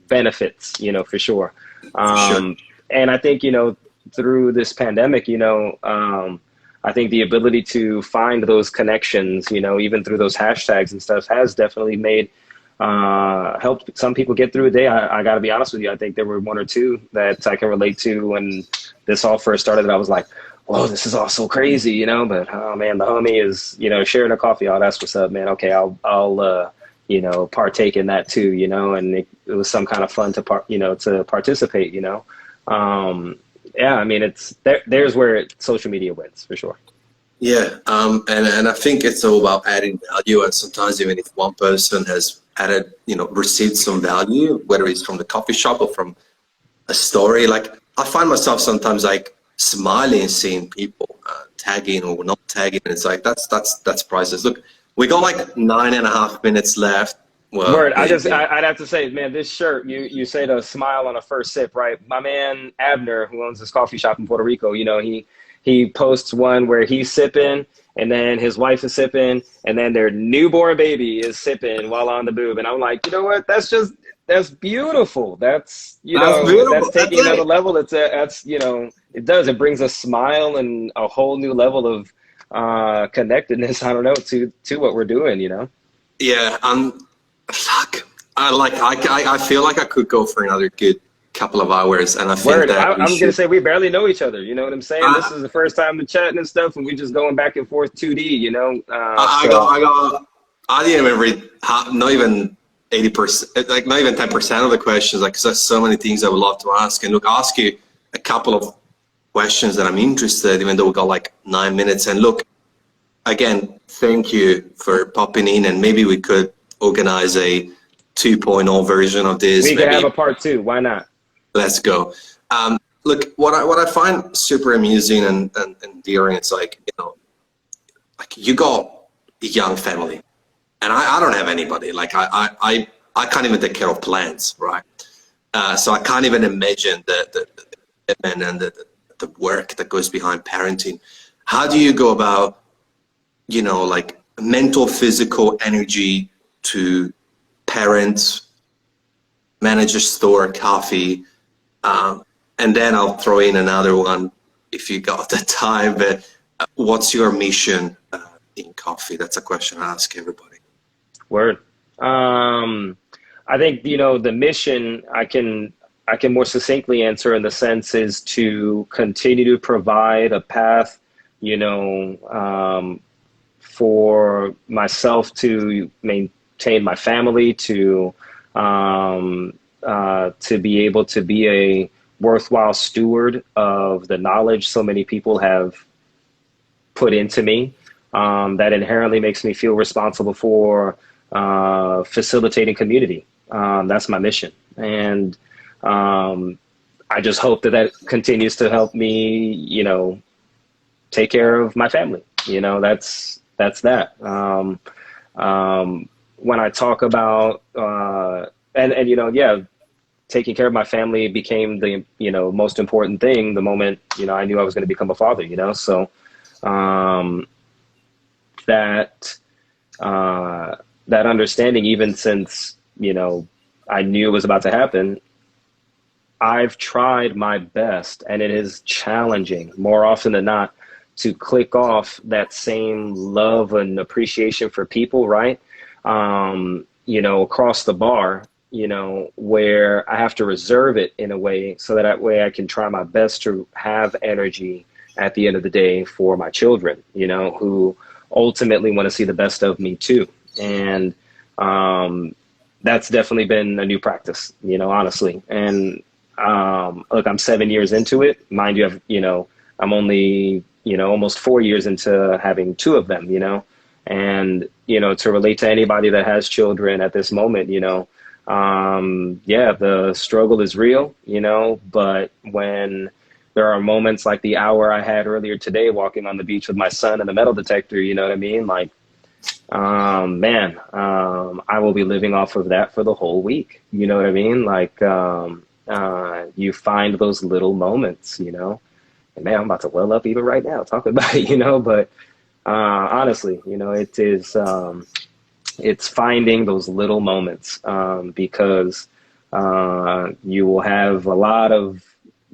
benefits, for sure. And I think, through this pandemic, I think the ability to find those connections, even through those hashtags and stuff has definitely made, helped some people get through a day. I got to be honest with you. I think there were one or two that I can relate to when this all first started that I was like, whoa, this is all so crazy, but oh man, the homie is, sharing a coffee. Oh, that's what's up, man. Okay, I'll partake in that too, and it was some kind of fun to to participate, yeah, I mean, there's where social media wins for sure. Yeah, and I think it's all about adding value, and sometimes even if one person has added, received some value, whether it's from the coffee shop or from a story, like I find myself sometimes like smiling seeing people tagging or not tagging, and it's like that's priceless. Look, we got like 9.5 minutes left. Well, Word, I'd have to say, man, this shirt, you say to smile on a first sip, right? My man Abner, who owns this coffee shop in Puerto Rico, he posts one where he's sipping, and then his wife is sipping, and then their newborn baby is sipping while on the boob, and I'm like, you know what? That's beautiful. That's beautiful. That's taking another level. It brings a smile and a whole new level of connectedness. I don't know, to what we're doing. Yeah. Fuck. I feel like I could go for another good couple of hours, and I think Word. that I'm gonna say we barely know each other. You know what I'm saying? I, This is the first time we're chatting and stuff, and we just going back and forth 2D. You know, I didn't even read not even 80%, like not even 10% of the questions, like, 'cause there's so many things I would love to ask. And look, I'll ask you a couple of questions that I'm interested, even though we got like 9 minutes. And look, again, thank you for popping in, and maybe we could organize a 2.0 version of this. we could have a part two. Why not? Let's go. Look, what I find super amusing and endearing, it's like, like you got a young family, and I don't have anybody. Like I can't even take care of plants, right? So I can't even imagine the and the work that goes behind parenting. How do you go about, like mental, physical energy to parent, manage a store, coffee, and then I'll throw in another one if you got the time. But what's your mission in coffee? That's a question I ask everybody. Word. I think, the mission I can more succinctly answer in the sense is to continue to provide a path, for myself to maintain my family, to be able to be a worthwhile steward of the knowledge so many people have put into me, that inherently makes me feel responsible for facilitating community. That's my mission. And I just hope that continues to help me, take care of my family. That's that. When I talk about, taking care of my family became the, most important thing the moment, I knew I was going to become a father, so, that understanding, even since, I knew it was about to happen, I've tried my best, and it is challenging more often than not to click off that same love and appreciation for people, right? Across the bar, where I have to reserve it in a way so that way I can try my best to have energy at the end of the day for my children, who ultimately want to see the best of me too. And that's definitely been a new practice, honestly. And look, I'm 7 years into it. Mind you, I'm only, almost 4 years into having two of them, and, to relate to anybody that has children at this moment, the struggle is real, but when there are moments like the hour I had earlier today, walking on the beach with my son and the metal detector, you know what I mean? Like, I will be living off of that for the whole week. You know what I mean? Like, you find those little moments, and man, I'm about to well up even right now talking about it, but, honestly, it is, it's finding those little moments, because, you will have a lot of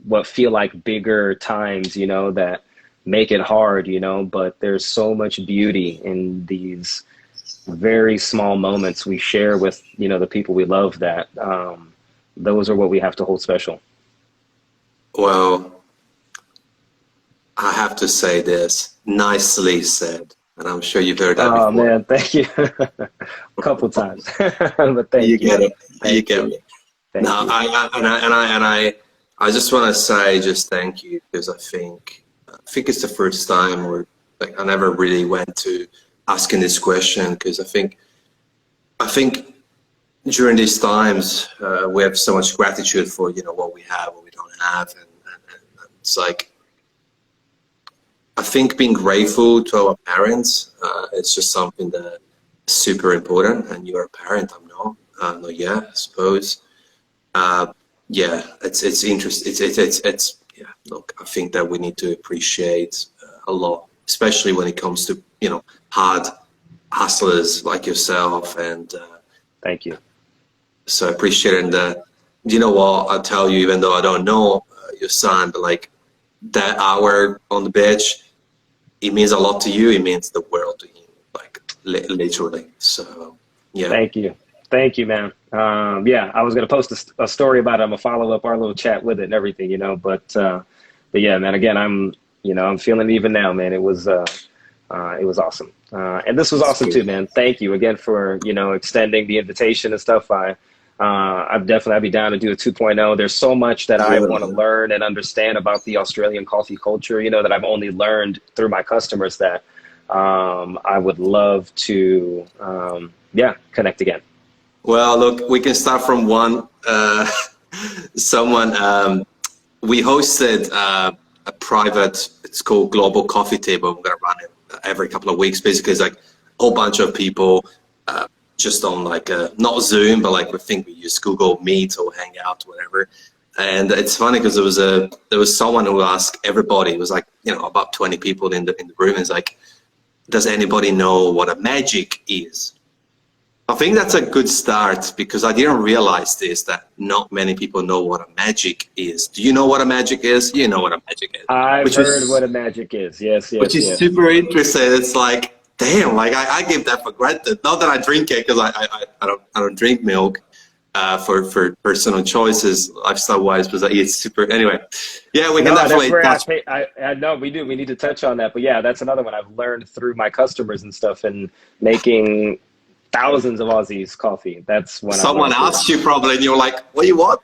what feel like bigger times, that make it hard, but there's so much beauty in these very small moments we share with, the people we love, that those are what we have to hold special. Well, I have to say this, nicely said. And I'm sure you've heard that before. Oh man, thank you. A couple times, but thank you. You get it. You get me. me. No, I just want to say just thank you, because I think it's the first time where, like, I never really went to asking this question, because I think during these times we have so much gratitude for what we have, what we don't have, and it's like, I think being grateful to our parents, it's just something that is super important. And you're a parent, I'm not. Not yet, I suppose. Yeah, it's interesting. It's yeah. Look, I think that we need to appreciate a lot, especially when it comes to hard hustlers like yourself. And thank you. So I appreciate it. And you know what? I'll tell you, even though I don't know your son, but like that hour on the beach, it means a lot to you. It means the world to him, like literally. So yeah. Thank you, man. Yeah, I was gonna post a story about it. I'm gonna follow up our little chat with it and everything, but yeah, man. Again, I'm feeling it even now, man. It was awesome, and this was That's awesome too, good. man. Thank you again for extending the invitation and stuff. I'd be down to do a 2.0. There's so much that I Yeah, want to man. learn and understand about the Australian coffee culture, that I've only learned through my customers that I would love to, yeah, connect again. Well, look, we can start from one. Someone we hosted a private. It's called Global Coffee Table. We're gonna run it every couple of weeks. Basically, it's like a whole bunch of people just on like not Zoom, but like we think we use Google Meet or Hangout, whatever. And it's funny because there was someone who asked everybody. It was like about 20 people in the room. And it's like, does anybody know what a magic is? I think that's a good start because I didn't realize this, that not many people know what a magic is. Do you know what a magic is? You know what a magic is, I've which heard what was a magic is. Yes, which yes, is yes. super interesting. It's like, damn, like I give that for granted. Not that I drink it because I don't drink milk for personal choices, lifestyle wise, but it's super. Anyway, yeah, we can No, that's definitely where touch. I know we do. We need to touch on that. But yeah, that's another one I've learned through my customers and stuff and making thousands of Aussies coffee. That's when I've Someone learned through them. asked you probably, and you're like, what do you want?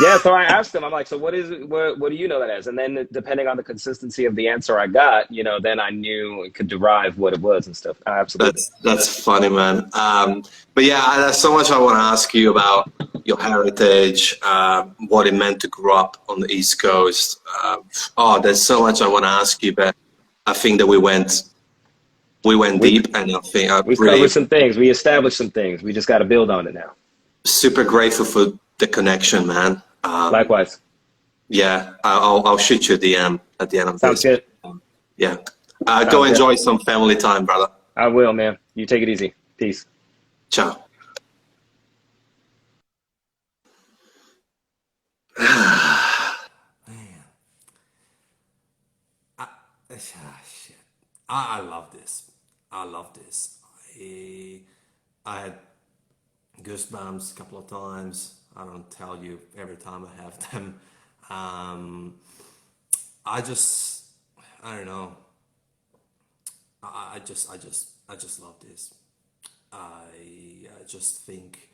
Yeah, so I asked them, I'm like, so what is it, what do you know that as? And then depending on the consistency of the answer I got, then I knew it could derive what it was and stuff. Absolutely. That's funny, man. But yeah, there's so much I want to ask you about your heritage, what it meant to grow up on the East Coast. Oh, there's so much I want to ask you, but I think that we went We deep, and I think I we've covered really some things. We established some things. We just got to build on it now. super grateful for the connection, man. Likewise. Yeah, I'll shoot you a DM at the end of Sounds this. good. Yeah, go Sounds good. enjoy some family time, brother. I will, man. You take it easy. Peace. Ciao. Man, shit. I love this. I love this. I had goosebumps a couple of times. I don't tell you every time I have them. Um, I just, I don't know. I just love this. I just think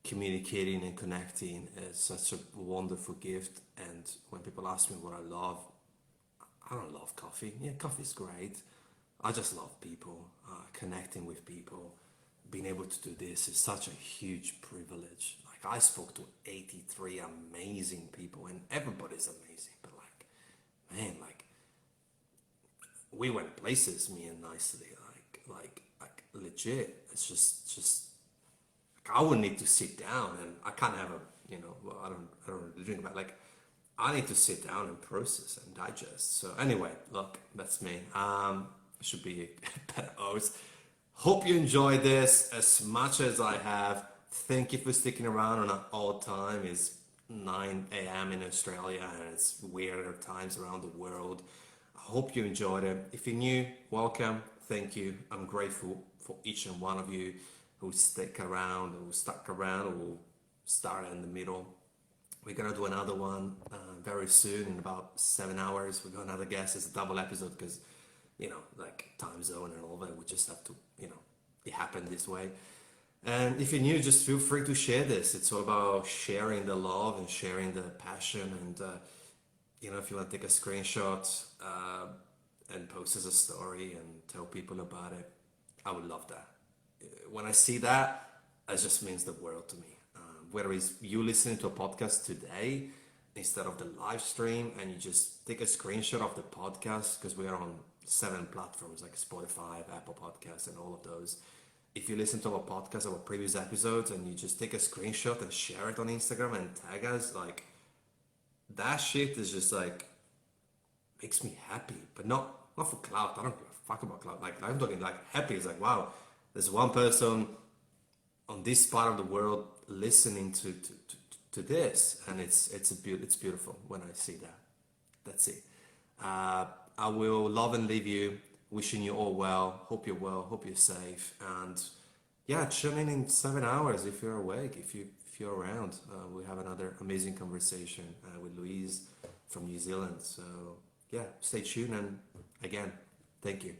communicating and connecting is such a wonderful gift. And when people ask me what I love, I don't love coffee. Yeah, coffee's great. I just love people, connecting with people. Being able to do this is such a huge privilege. Like I spoke to 83 amazing people, and everybody's amazing. But man, we went places, me and Nicely, like legit. It's just like, I would need to sit down, and I can't have well, I don't really drink, but like I need to sit down and process and digest. So anyway, look, that's me. I should be a better host. Hope you enjoyed this as much as I have. Thank you for sticking around on an odd time. It's 9 a.m. in Australia and it's weirder times around the world. I hope you enjoyed it. If you're new, welcome. Thank you. I'm grateful for each and one of you who stick around, who stuck around, who started in the middle. We're gonna do another one very soon in about 7 hours. We're gonna have another guest. It's a double episode because like time zone and all that. We just have to, it happened this way. And if you're new, just feel free to share this. It's all about sharing the love and sharing the passion. And if you want to take a screenshot and post as a story and tell people about it, I would love that. When I see that, it just means the world to me. Whether it's you listening to a podcast today instead of the live stream and you just take a screenshot of the podcast because we are on 7 platforms like Spotify, Apple Podcasts, and all of those. If you listen to our podcast, our previous episodes, and you just take a screenshot and share it on Instagram and tag us, like that shit is just like makes me happy, but not for clout. I don't give a fuck about clout. Like I'm talking like happy. It's like wow, there's one person on this part of the world listening to this, and it's beautiful when I see that. That's it. I will love and leave you. Wishing you all well. Hope you're well. Hope you're safe. And Yeah, tune in 7 hours if you're awake, if you're around. We have another amazing conversation with Louise from New Zealand. So yeah, stay tuned and again, thank you.